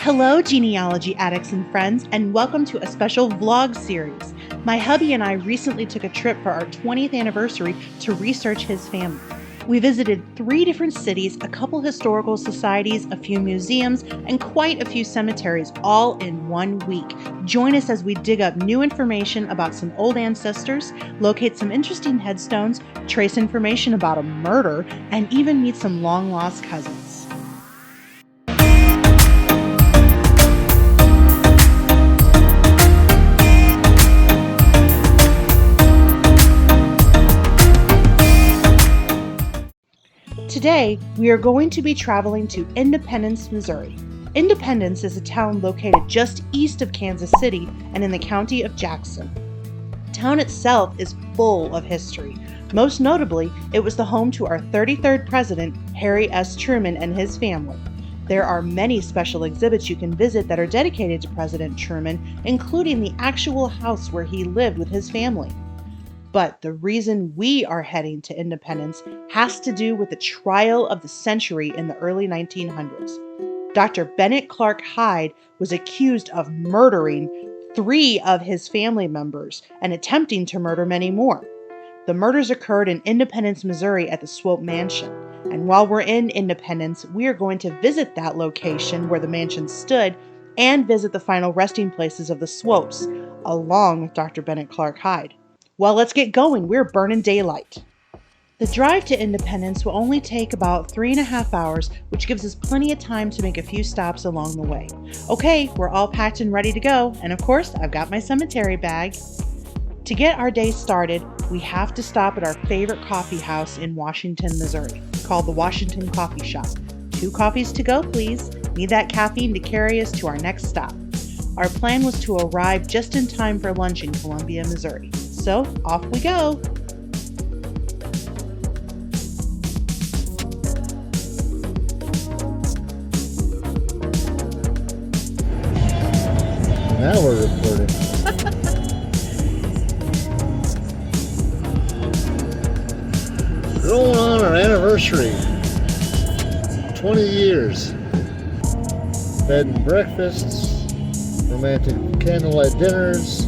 Hello, genealogy addicts and friends, and welcome to a special vlog series. My hubby and I recently took a trip for our 20th anniversary to research his family. We visited 3 different cities, a couple historical societies, a few museums, and quite a few cemeteries, all in 1 week. Join us as we dig up new information about some old ancestors, locate some interesting headstones, trace information about a murder, and even meet some long-lost cousins. Today, we are going to be traveling to Independence, Missouri. Independence is a town located just east of Kansas City and in the county of Jackson. The town itself is full of history. Most notably, it was the home to our 33rd president, Harry S. Truman, and his family. There are many special exhibits you can visit that are dedicated to President Truman, including the actual house where he lived with his family. But the reason we are heading to Independence has to do with the trial of the century in the early 1900s. Dr. Bennett Hyde was accused of murdering 3 of his family members and attempting to murder many more. The murders occurred in Independence, Missouri at the Swope Mansion. And while we're in Independence, we are going to visit that location where the mansion stood and visit the final resting places of the Swopes, along with Dr. Bennett Hyde. Well, let's get going. We're burning daylight. The drive to Independence will only take about 3.5 hours, which gives us plenty of time to make a few stops along the way. Okay, we're all packed and ready to go. And of course, I've got my cemetery bag. To get our day started, we have to stop at our favorite coffee house in Washington, Missouri, called the Washington Coffee Shop. 2 coffees to go, please. Need that caffeine to carry us to our next stop. Our plan was to arrive just in time for lunch in Columbia, Missouri. So, off we go! Now we're recording. Going on our anniversary. 20 years. Bed and breakfasts, romantic candlelight dinners,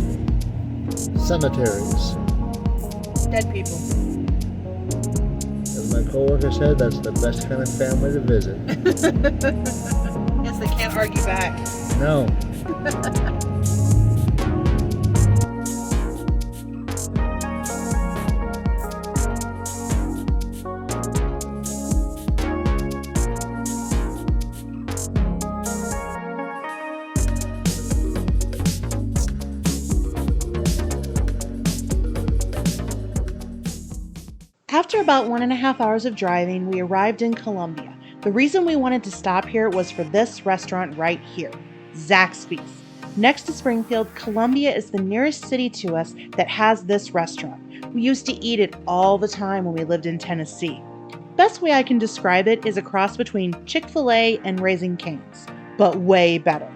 cemeteries. Dead people. As my coworker said, that's the best kind of family to visit. Yes, they can't argue back. No. After about 1.5 hours of driving, we arrived in Columbia. The reason we wanted to stop here was for this restaurant right here, Zaxby's. Next to Springfield, Columbia is the nearest city to us that has this restaurant. We used to eat it all the time when we lived in Tennessee. Best way I can describe it is a cross between Chick-fil-A and Raising Cane's, but way better.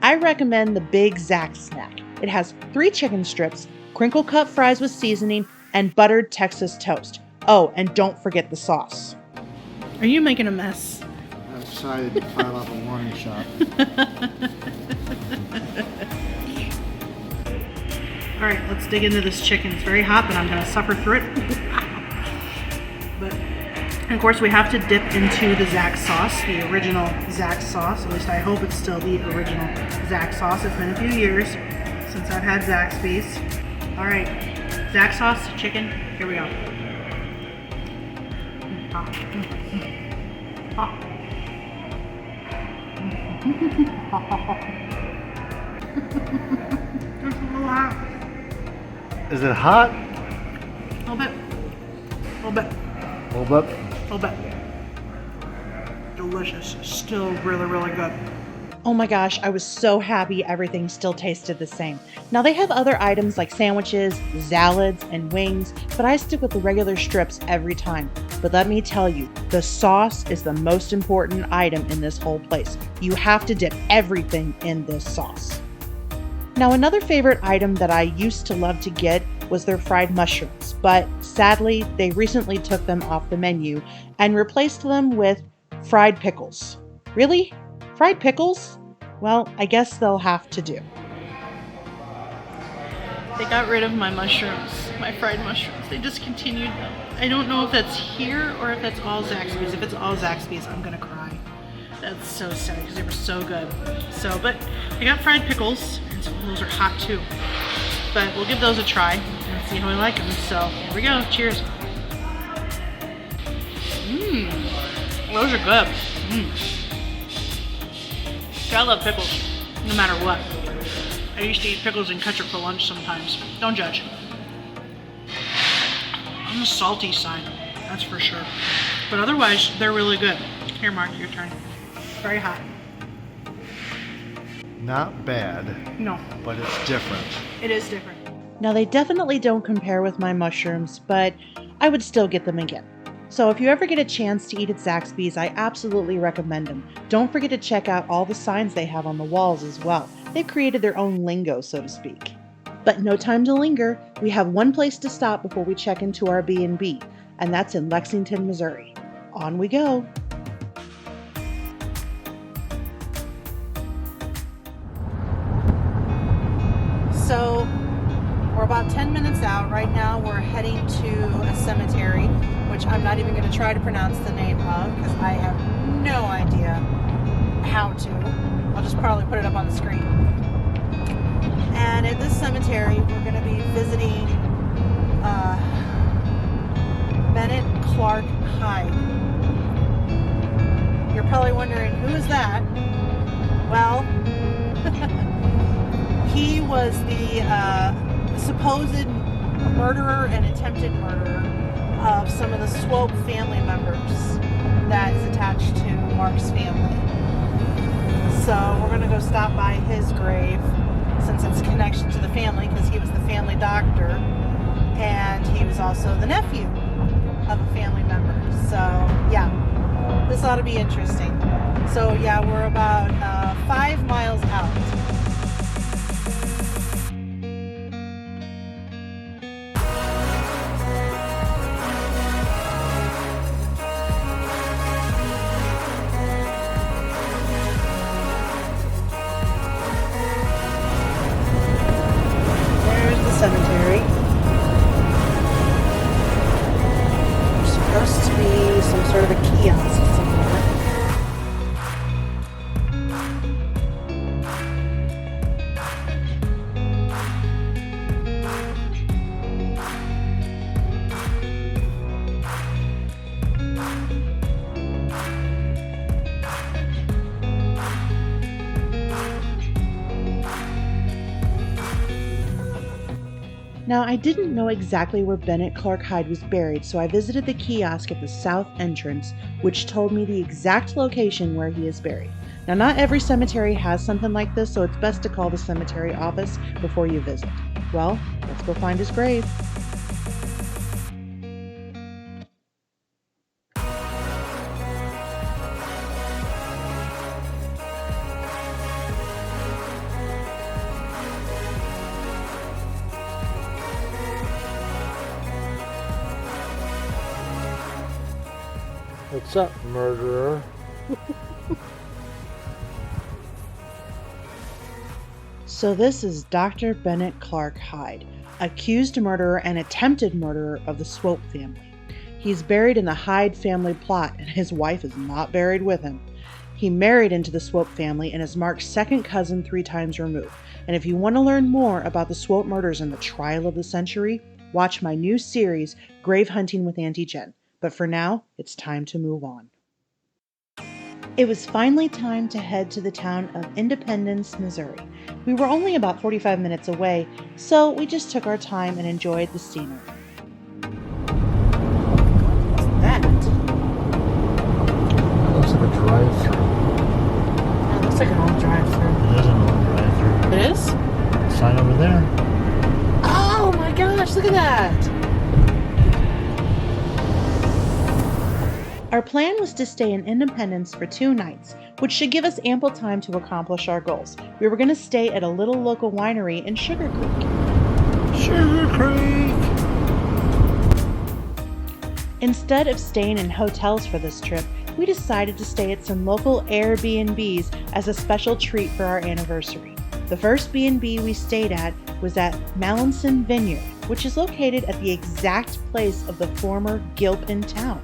I recommend the Big Zax Snack. It has 3 chicken strips, crinkle cut fries with seasoning, and buttered Texas toast. Oh, and don't forget the sauce. Are you making a mess? I decided to file off a warning shot. All right, let's dig into this chicken. It's very hot, but I'm going to suffer through it. But, of course, we have to dip into the Zax sauce, the original Zax sauce. At least I hope it's still the original Zax sauce. It's been a few years since I've had Zaxby's. All right, Zax sauce, chicken, here we go. Is it hot? A little bit. A little bit. A little bit. A little bit. Delicious. Still really, really good. Oh my gosh, I was so happy everything still tasted the same. Now they have other items like sandwiches, salads, and wings, but I stick with the regular strips every time. But let me tell you, the sauce is the most important item in this whole place. You have to dip everything in this sauce. Now another favorite item that I used to love to get was their fried mushrooms, but sadly they recently took them off the menu and replaced them with fried pickles. Really? Fried pickles? Well, I guess they'll have to do. They got rid of my mushrooms, my fried mushrooms. They discontinued them. I don't know if that's here or if that's all Zaxby's. If it's all Zaxby's, I'm gonna cry. That's so sad because they were so good. But I got fried pickles, and so those are hot too. But we'll give those a try and see how we like them. So here we go. Cheers. Those are good. I love pickles, no matter what. I used to eat pickles and ketchup for lunch sometimes. Don't judge. On the salty side, that's for sure. But otherwise, they're really good. Here, Mark, your turn. Very hot. Not bad. No. But it's different. It is different. Now, they definitely don't compare with my mushrooms, but I would still get them again. So if you ever get a chance to eat at Zaxby's, I absolutely recommend them. Don't forget to check out all the signs they have on the walls as well. They've created their own lingo, so to speak. But no time to linger. We have one place to stop before we check into our B&B, and that's in Lexington, Missouri. On we go. So we're about 10 minutes out. Right now we're heading to a cemetery, which I'm not even going to try to pronounce the name of because I have no idea how to. I'll just probably put it up on the screen. And at this cemetery, we're going to be visiting Bennett Clark Hyde. You're probably wondering, who is that? Well, he was the supposed murderer and attempted murderer of some of the Swope family members that is attached to Mark's family. So we're going to go stop by his grave since it's a connection to the family because he was the family doctor and he was also the nephew of a family member. So yeah, this ought to be interesting. So yeah, we're about 5 miles out. Cemetery. There's supposed to be some sort of a kiosk somewhere. Now, I didn't know exactly where Bennett Clark Hyde was buried, so I visited the kiosk at the south entrance, which told me the exact location where he is buried. Now, not every cemetery has something like this, so it's best to call the cemetery office before you visit. Well, let's go find his grave. What's up, murderer? So this is Dr. Bennett Clark Hyde, accused murderer and attempted murderer of the Swope family. He's buried in the Hyde family plot, and his wife is not buried with him. He married into the Swope family and is Mark's second cousin 3 times removed. And if you want to learn more about the Swope murders and the trial of the century, watch my new series, Grave Hunting with Auntie Jen. But for now, it's time to move on. It was finally time to head to the town of Independence, Missouri. We were only about 45 minutes away, so we just took our time and enjoyed the scenery. What's that? Looks like a drive-thru. It looks like an old drive-thru. It is an old drive-thru. It is? Sign over there. Oh my gosh, look at that! Our plan was to stay in Independence for 2 nights, which should give us ample time to accomplish our goals. We were going to stay at a little local winery in Sugar Creek. Sugar Creek! Instead of staying in hotels for this trip, we decided to stay at some local Airbnbs as a special treat for our anniversary. The first B&B we stayed at was at Mallinson Vineyard, which is located at the exact place of the former Gilpin town.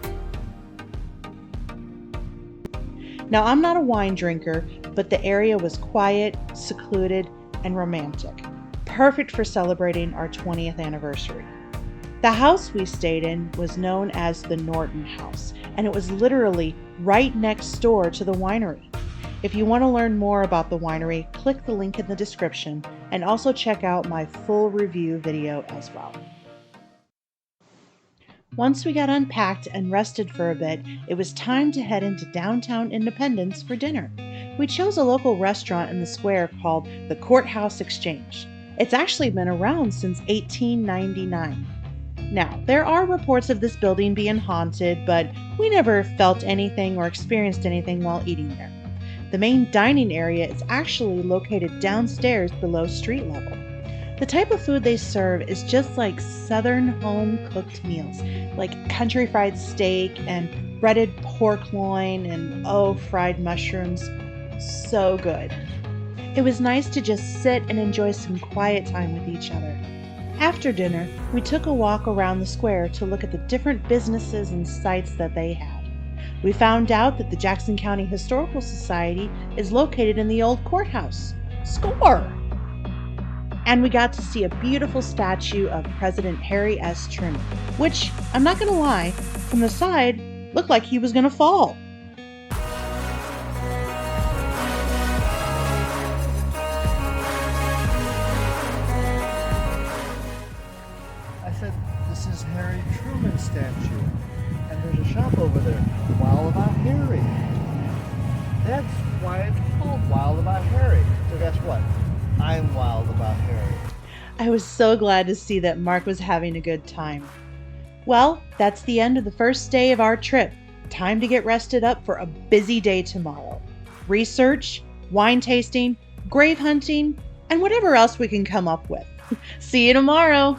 Now, I'm not a wine drinker, but the area was quiet, secluded, and romantic. Perfect for celebrating our 20th anniversary. The house we stayed in was known as the Norton house, and it was literally right next door to the winery. If you want to learn more about the winery, click the link in the description and also check out my full review video as well. Once we got unpacked and rested for a bit, it was time to head into downtown Independence for dinner. We chose a local restaurant in the square called the Courthouse Exchange. It's actually been around since 1899. Now, there are reports of this building being haunted, but we never felt anything or experienced anything while eating there. The main dining area is actually located downstairs below street level. The type of food they serve is just like southern home-cooked meals, like country fried steak and breaded pork loin and fried mushrooms. So good. It was nice to just sit and enjoy some quiet time with each other. After dinner, we took a walk around the square to look at the different businesses and sites that they had. We found out that the Jackson County Historical Society is located in the old courthouse. Score! And we got to see a beautiful statue of President Harry S. Truman, which, I'm not gonna lie, from the side, looked like he was gonna fall. I said, this is Harry Truman's statue. And there's a shop over there, Wild About Harry. That's why it's called Wild About Harry. So guess what? I'm wild about Harry. I was so glad to see that Mark was having a good time. Well, that's the end of the first day of our trip. Time to get rested up for a busy day tomorrow. Research, wine tasting, grave hunting, and whatever else we can come up with. See you tomorrow!